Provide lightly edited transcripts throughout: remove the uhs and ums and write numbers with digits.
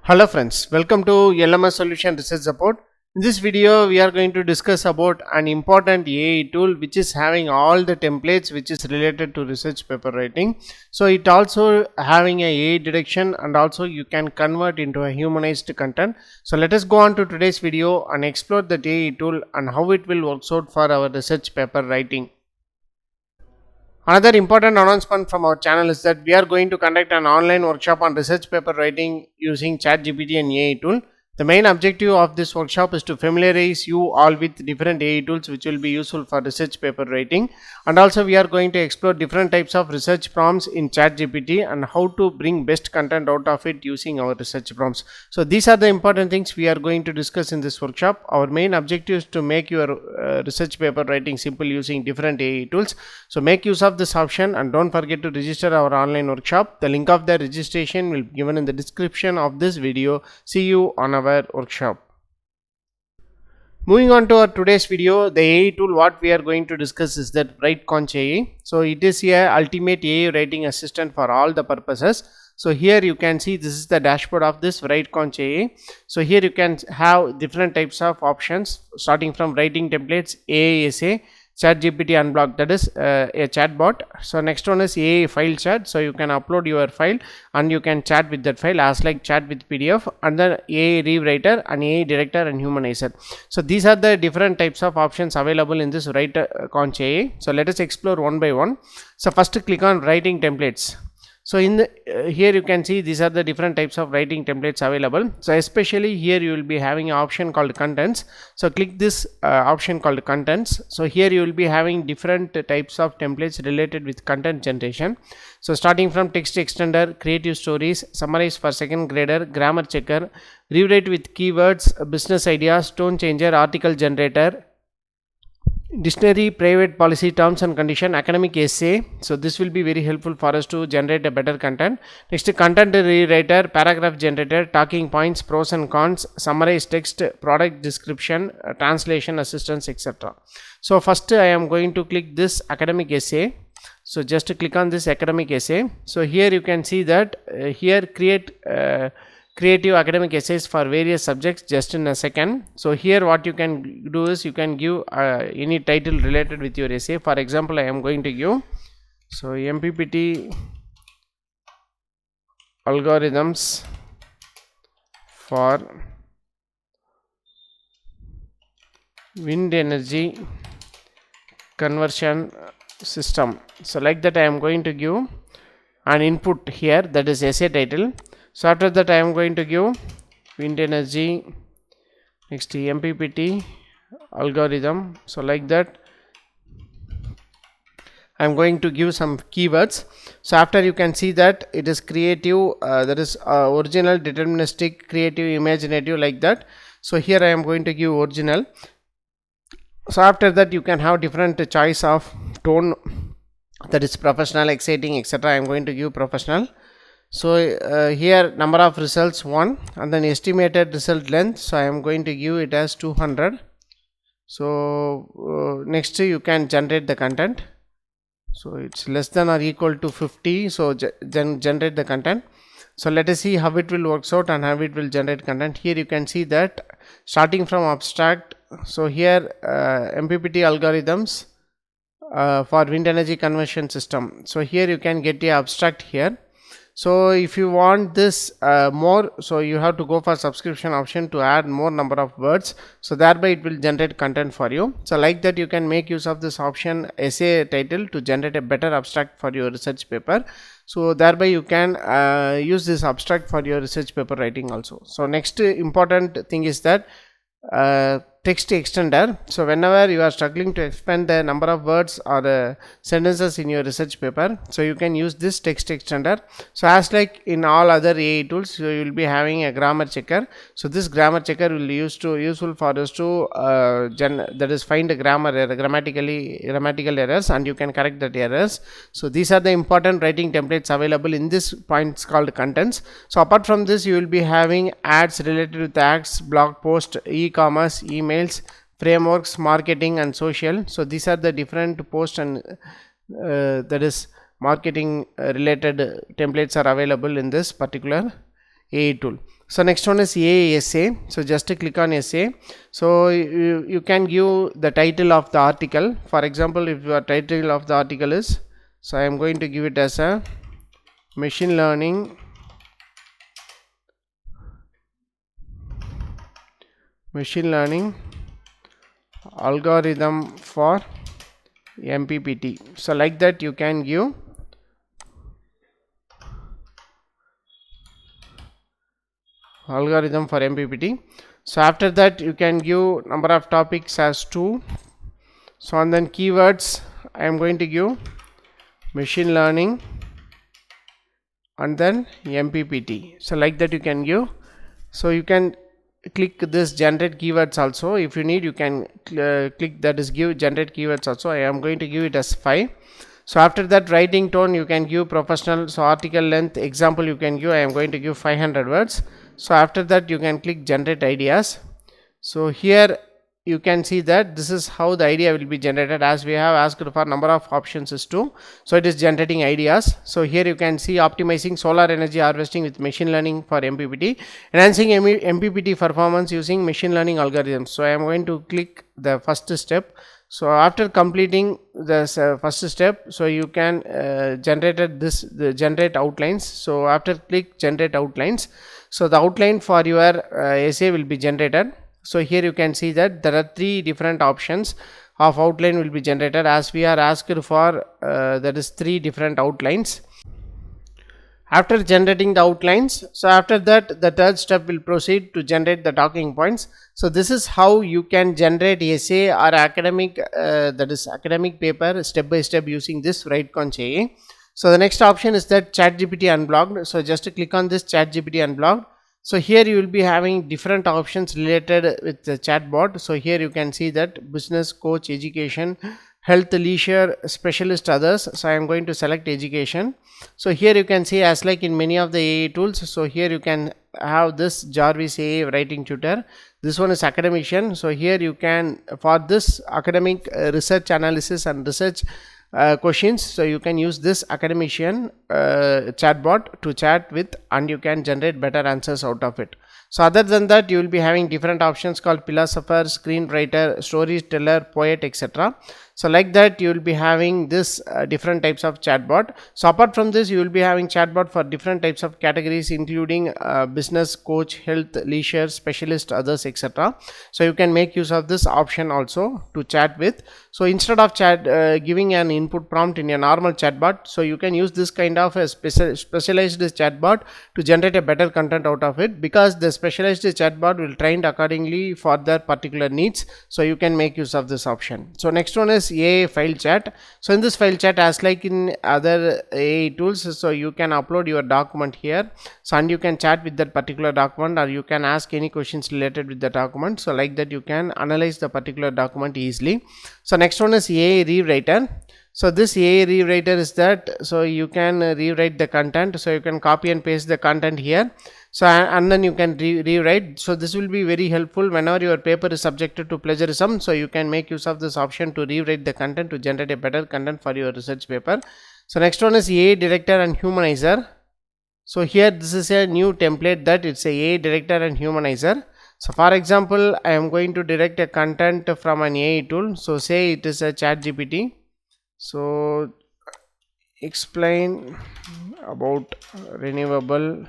Hello friends, welcome to LMS Solution Research Support. In this video, we are going to discuss about an important AI tool which is having all the templates which is related to research paper writing. So it also having a AI detection, and also you can convert into a humanized content. So let us go on to today's video and explore the AI tool and how it will work out for our research paper writing. Another important announcement from our channel is that we are going to conduct an online workshop on research paper writing using ChatGPT and AI tool. The main objective of this workshop is to familiarize you all with different AI tools which will be useful for research paper writing, and also we are going to explore different types of research prompts in ChatGPT and how to bring best content out of it using our research prompts. So these are the important things we are going to discuss in this workshop. Our main objective is to make your research paper writing simple using different AI tools. So make use of this option and don't forget to register our online workshop. The link of the registration will be given in the description of this video. See you on our workshop. Moving on to our today's video, the AI tool what we are going to discuss is that 𝐻𝐻. So it is a ultimate AI writing assistant for all the purposes. So here you can see this is the dashboard of this 𝐻𝐻. So here you can have different types of options starting from writing templates, AI essay, ChatGPT unblock, that is a chatbot. So next one is AI file chat. So you can upload your file and you can chat with that file as like chat with PDF, and then AI rewriter and AI director and humanizer. So these are the different types of options available in this 𝐻𝐻. So let us explore one by one. So first click on writing templates. So in the here you can see these are the different types of writing templates available. So especially here you will be having an option called contents. So click this option called contents. So here you will be having different types of templates related with content generation. So starting from text extender, creative stories, summarize for second grader, grammar checker, rewrite with keywords, business ideas, tone changer, article generator, dictionary, private policy, terms and condition, academic essay. So this will be very helpful for us to generate a better content. Next, content rewriter, paragraph generator, talking points, pros and cons, summarize text, product description, translation assistance, etc. So first I am going to click this academic essay. So just click on this academic essay. So here you can see that here create creative academic essays for various subjects just in a second. So here what you can do is you can give any title related with your essay. For example, I am going to give MPPT algorithms for wind energy conversion system. So like that I am going to give an input here, that is essay title. So after that I am going to give wind energy, next MPPT algorithm. So like that I am going to give some keywords. So after you can see that it is creative, that is original, deterministic, creative, imaginative, like that. So here I am going to give original. So after that you can have different choice of tone, that is professional, exciting, etc. I am going to give professional. So here number of results 1, and then estimated result length. So I am going to give it as 200. So next you can generate the content. So it's less than or equal to 50. So generate the content. So let us see how it will work out and how it will generate content. Here you can see that starting from abstract. So here MPPT algorithms for wind energy conversion system. So here you can get the abstract here. So if you want this more, so you have to go for subscription option to add more number of words. So thereby it will generate content for you. So like that you can make use of this option essay title to generate a better abstract for your research paper. So thereby you can use this abstract for your research paper writing also. So next important thing is that text extender. So whenever you are struggling to expand the number of words or sentences in your research paper, so you can use this text extender. So as like in all other AI tools, so you will be having a grammar checker. So this grammar checker will be useful for us to that is find a grammar error, grammatical errors, and you can correct that errors. So these are the important writing templates available in this points called contents. So apart from this, you will be having ads related with ads, blog post, e-commerce, emails, frameworks, marketing and social. So these are the different post and that is marketing related templates are available in this particular AI tool. So next one is AI essay. So just to click on essay. So you can give the title of the article. For example, if your title of the article is, so I am going to give it as a machine learning algorithm for MPPT. So like that you can give algorithm for MPPT. So after that you can give number of topics as 2. So and then keywords I am going to give machine learning and then MPPT. So like that you can give. So you can click this generate keywords also. If you need, you can click that is give generate keywords also. I am going to give it as 5. So after that, writing tone you can give professional. So article length example you can give, I am going to give 500 words. So after that you can click generate ideas. So here you can see that this is how the idea will be generated, as we have asked for number of options is 2. So it is generating ideas. So here you can see optimizing solar energy harvesting with machine learning for MPPT, enhancing MPPT performance using machine learning algorithms. So I am going to click the first step. So after completing this first step, so you can generate generate outlines. So after click generate outlines, so the outline for your essay will be generated. So here you can see that there are 3 different options of outline will be generated, as we are asked for that is 3 different outlines. After generating the outlines, so after that the third step will proceed to generate the talking points. So this is how you can generate essay or academic that is academic paper step by step using this 𝐻𝐻𝐻𝐿. So the next option is that ChatGPT Unblocked. So just to click on this ChatGPT Unblocked. So here you will be having different options related with the chatbot. So here you can see that business, coach, education, health, leisure, specialist, others. So I am going to select education. So here you can see, as like in many of the AI tools, so here you can have this Jarvis AI writing tutor. This one is academician. So here you can, for this academic research analysis and research questions, so you can use this academician chatbot to chat with, and you can generate better answers out of it. So other than that, you will be having different options called philosopher, screenwriter, storyteller, poet, etc. So like that you will be having this different types of chatbot. So apart from this, you will be having chatbot for different types of categories, including business, coach, health, leisure, specialist, others, etc. So you can make use of this option also to chat with. So instead of giving an input prompt in a normal chatbot, so you can use this kind of a specialized chatbot to generate a better content out of it, because the specialized chatbot will trained accordingly for their particular needs. So you can make use of this option. So next one is AI file chat. So in this file chat, as like in other AI tools, so you can upload your document here, so and you can chat with that particular document, or you can ask any questions related with the document. So like that you can analyze the particular document easily. So next one is AI rewriter. So this AI rewriter is that, so you can rewrite the content. So you can copy and paste the content here. So and then you can rewrite. So this will be very helpful whenever your paper is subjected to plagiarism. So you can make use of this option to rewrite the content to generate a better content for your research paper. So next one is AI director and humanizer. So here this is a new template that it's a AI director and humanizer. So for example, I am going to direct a content from an AI tool. So say it is a ChatGPT. So explain about renewable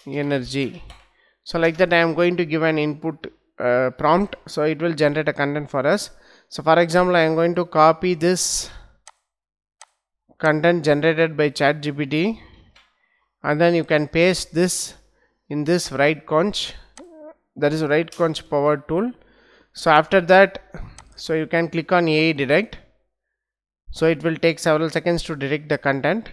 energy. So like that I am going to give an input prompt. So it will generate a content for us. So for example, I am going to copy this content generated by ChatGPT, and then you can paste this in this 𝐻𝐻𝐻𝐿, that is 𝐻𝐻𝐻𝐻 power tool. So after that, so you can click on AI direct. So it will take several seconds to direct the content.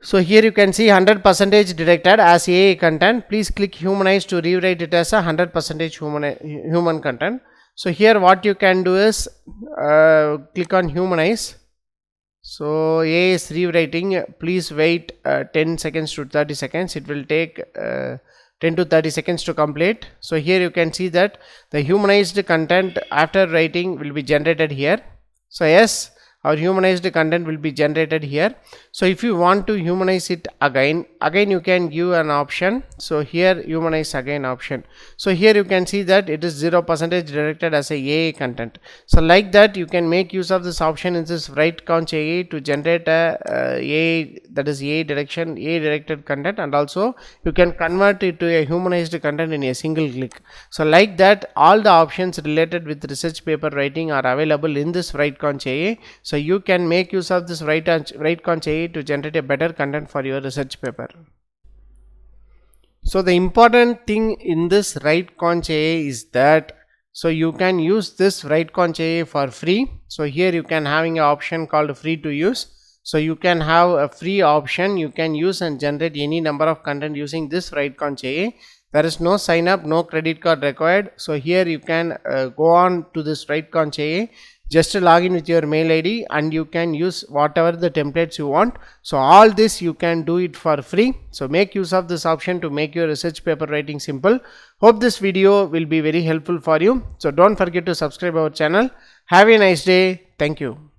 So here you can see 100% directed as AI content. Please click humanize to rewrite it as a 100% human content. So here what you can do is click on humanize. So AI is rewriting. Please wait 10 seconds to 30 seconds. It will take 10 to 30 seconds to complete. So here you can see that the humanized content after writing will be generated here. So yes, our humanized content will be generated here. So if you want to humanize it again you can give an option. So here humanize again option. So here you can see that it is 0% directed as a AA content. So like that you can make use of this option in this write conch AA to generate a AA, that is AA directed content, and also you can convert it to a humanized content in a single click. So like that all the options related with research paper writing are available in this write conch AA. So you can make use of this write conch AA to generate a better content for your research paper. So the important thing in this write conch AA is that so you can use this write conch AA for free. So here you can having an option called free to use. So you can have a free option, you can use and generate any number of content using this write conch AA. There is no sign up, no credit card required. So here you can go on to this write conch AA, just log in with your mail ID and you can use whatever the templates you want. So all this you can do it for free. So make use of this option to make your research paper writing simple. Hope this video will be very helpful for you. So don't forget to subscribe our channel. Have a nice day. Thank you.